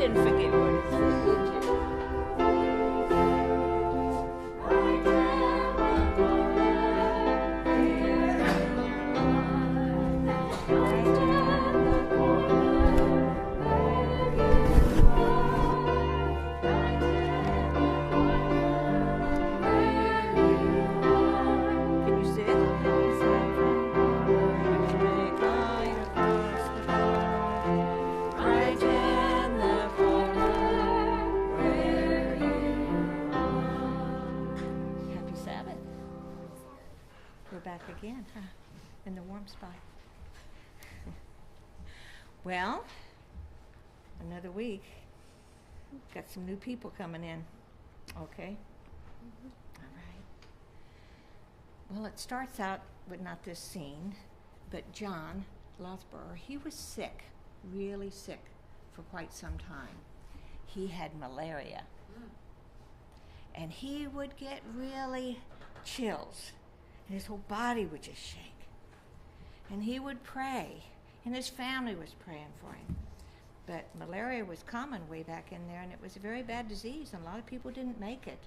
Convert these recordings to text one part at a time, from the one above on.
didn't forget what it said, did you? Again, huh? In the warm spot. Well, another week. Got some new people coming in. Okay? All right. Well, it starts out with not this scene, but John Loughborough, he was sick, really sick for quite some time. He had malaria. And he would get really chills. And his whole body would just shake. And he would pray, and his family was praying for him. But malaria was common way back in there, and it was a very bad disease, and a lot of people didn't make it.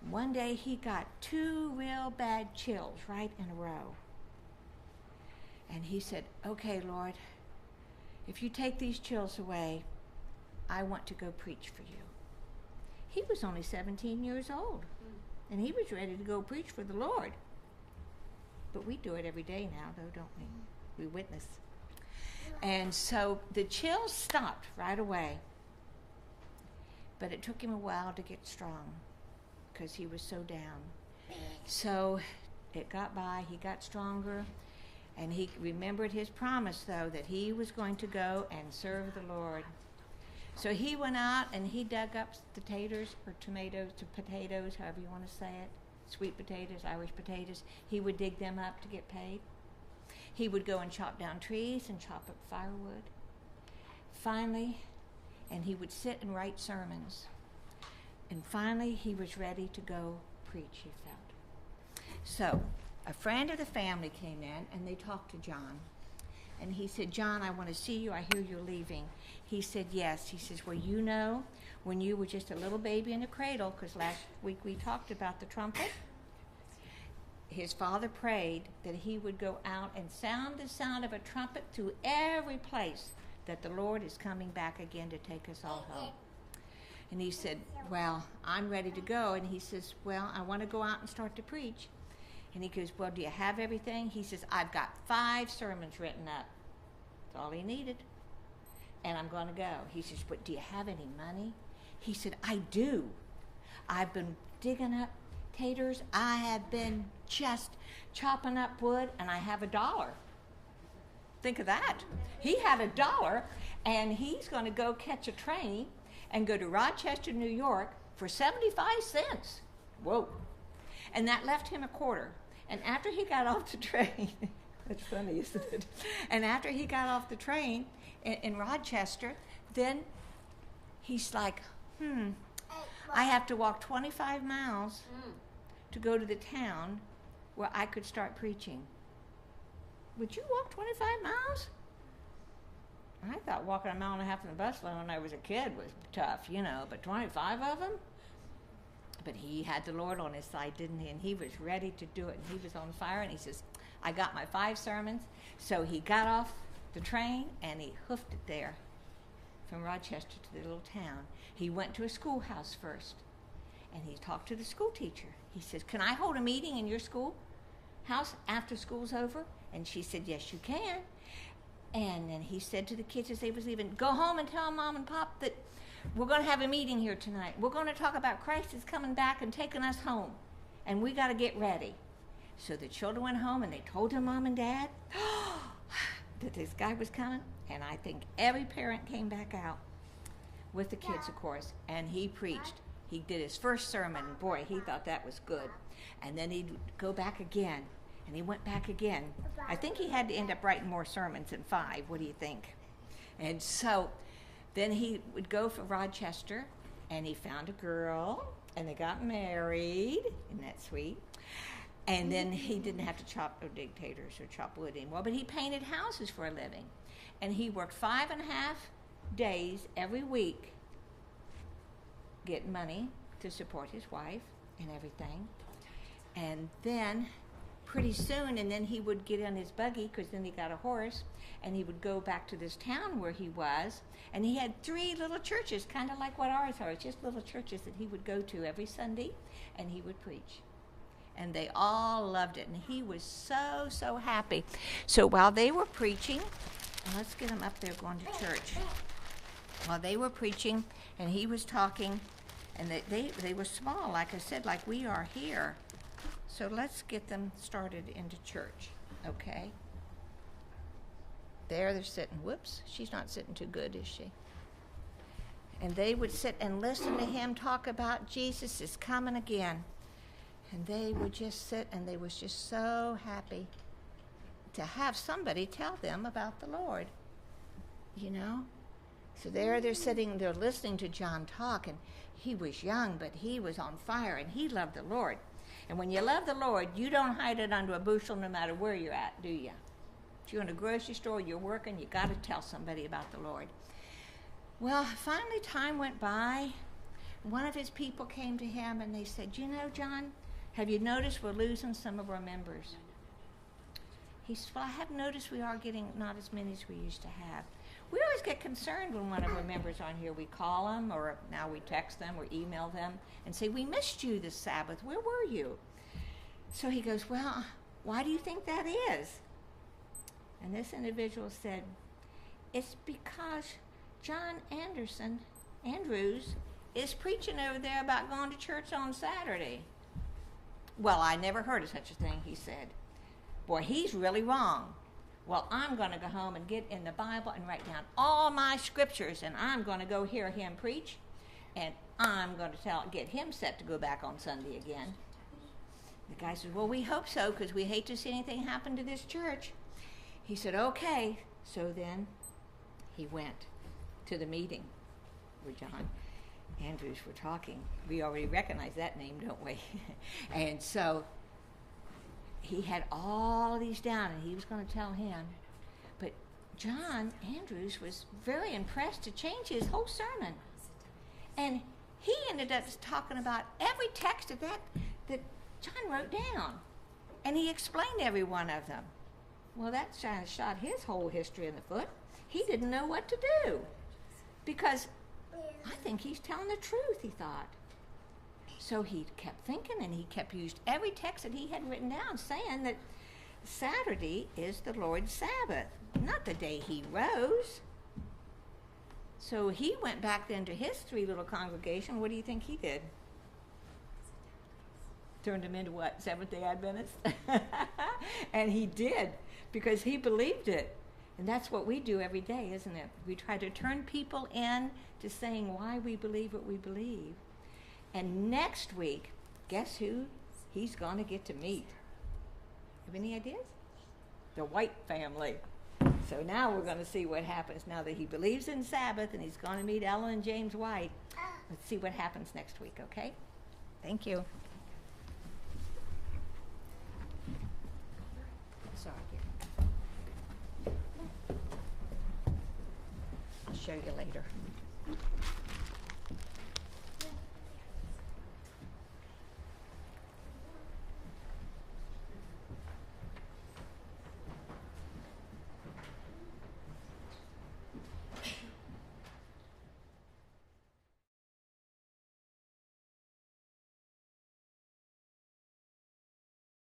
One day he got 2 real bad chills right in a row. And he said, "Okay, Lord, if you take these chills away, I want to go preach for you." He was only 17 years old. And he was ready to go preach for the Lord. But we do it every day now, though, don't we? We witness. And so the chills stopped right away. But it took him a while to get strong because he was so down. So it got by, he got stronger, and he remembered his promise, though, that he was going to go and serve the Lord. So he went out and he dug up potatoes or tomatoes to potatoes, however you want to say it, sweet potatoes, Irish potatoes. He would dig them up to get paid. He would go and chop down trees and chop up firewood. Finally, and he would sit and write sermons. And finally, he was ready to go preach, he felt. So a friend of the family came in and they talked to John. And he said, "John, I want to see you. I hear you're leaving." He said, "Yes." He says, "Well, you know, when you were just a little baby in a cradle," because last week we talked about the trumpet, his father prayed that he would go out and sound the sound of a trumpet through every place that the Lord is coming back again to take us all home. And he said, "Well, I'm ready to go." And he says, "Well, I want to go out and start to preach." And he goes, "Well, do you have everything?" He says, "I've got 5 sermons written up." That's all he needed. "And I'm going to go." He says, "But do you have any money?" He said, "I do. I've been digging up taters. I have been just chopping up wood, and I have $1. Think of that. He had $1, and he's going to go catch a train and go to Rochester, New York for 75 cents. Whoa. And that left him $0.25. And after he got off the train, that's funny, isn't it? And after he got off the train in Rochester, then he's like, I have to walk 25 miles to go to the town where I could start preaching. Would you walk 25 miles? I thought walking a mile and a half in the bus lane when I was a kid was tough, but 25 of them? But he had the Lord on his side, didn't he? And he was ready to do it. And he was on fire. And he says, "I got my 5 sermons." So he got off the train and he hoofed it there from Rochester to the little town. He went to a schoolhouse first. And he talked to the school teacher. He says, "Can I hold a meeting in your school house after school's over?" And she said, "Yes, you can." And then he said to the kids as they was leaving, "Go home and tell Mom and Pop that we're going to have a meeting here tonight. We're going to talk about Christ is coming back and taking us home. And we got to get ready." So the children went home and they told their mom and dad that this guy was coming. And I think every parent came back out with the kids, of course. And he preached. He did his first sermon. And boy, he thought that was good. And then he'd go back again. And he went back again. I think he had to end up writing more sermons than 5. What do you think? And so then he would go for Rochester, and he found a girl, and they got married. Isn't that sweet? And then he didn't have to chop or dig taters or chop wood anymore, but he painted houses for a living. And he worked 5.5 days every week getting money to support his wife and everything. And then pretty soon, and then he would get on his buggy, because then he got a horse, and he would go back to this town where he was, and he had 3 little churches, kind of like what ours are, just little churches that he would go to every Sunday, and he would preach. And they all loved it, and he was so, so happy. So while they were preaching, and let's get him up there going to church. While they were preaching, and he was talking, and they were small, like I said, like we are here. So let's get them started into church, okay? There they're sitting. Whoops, she's not sitting too good, is she? And they would sit and listen to him talk about Jesus is coming again. And they would just sit, and they was just so happy to have somebody tell them about the Lord, you know? So there they're sitting, they're listening to John talk, and he was young, but he was on fire, and he loved the Lord. And when you love the Lord, you don't hide it under a bushel no matter where you're at, do you? If you're in a grocery store, you're working, you got to tell somebody about the Lord. Well, finally time went by. One of his people came to him, and they said, you know, John, have you noticed we're losing some of our members? He said, well, I have noticed we are getting not as many as we used to have. We always get concerned when one of our members aren't here. We call them, or now we text them or email them and say, we missed you this Sabbath. Where were you? So he goes, well, why do you think that is? And this individual said, it's because John Andrews is preaching over there about going to church on Saturday. Well, I never heard of such a thing, he said. Boy, he's really wrong. Well, I'm going to go home and get in the Bible and write down all my scriptures, and I'm going to go hear him preach, and I'm going to get him set to go back on Sunday again. The guy says, well, we hope so, because we hate to see anything happen to this church. He said, okay. So then he went to the meeting where John Andrews were talking. We already recognize that name, don't we? And so he had all these down, and he was going to tell him. But John Andrews was very impressed to change his whole sermon. And he ended up talking about every text of that John wrote down. And he explained every one of them. Well, that kind of shot his whole history in the foot. He didn't know what to do. Because I think he's telling the truth, he thought. So he kept thinking, and he kept used every text that he had written down, saying that Saturday is the Lord's Sabbath, not the day he rose. So he went back then to his 3 little congregation. What do you think he did? Turned them into what? Seventh-day Adventists? And he did, because he believed it. And that's what we do every day, isn't it? We try to turn people in to saying why we believe what we believe. And next week, guess who he's going to get to meet? Have any ideas? The White family. So now we're going to see what happens now that he believes in Sabbath, and he's going to meet Ellen and James White. Let's see what happens next week, okay? Thank you. Sorry. I'll show you later.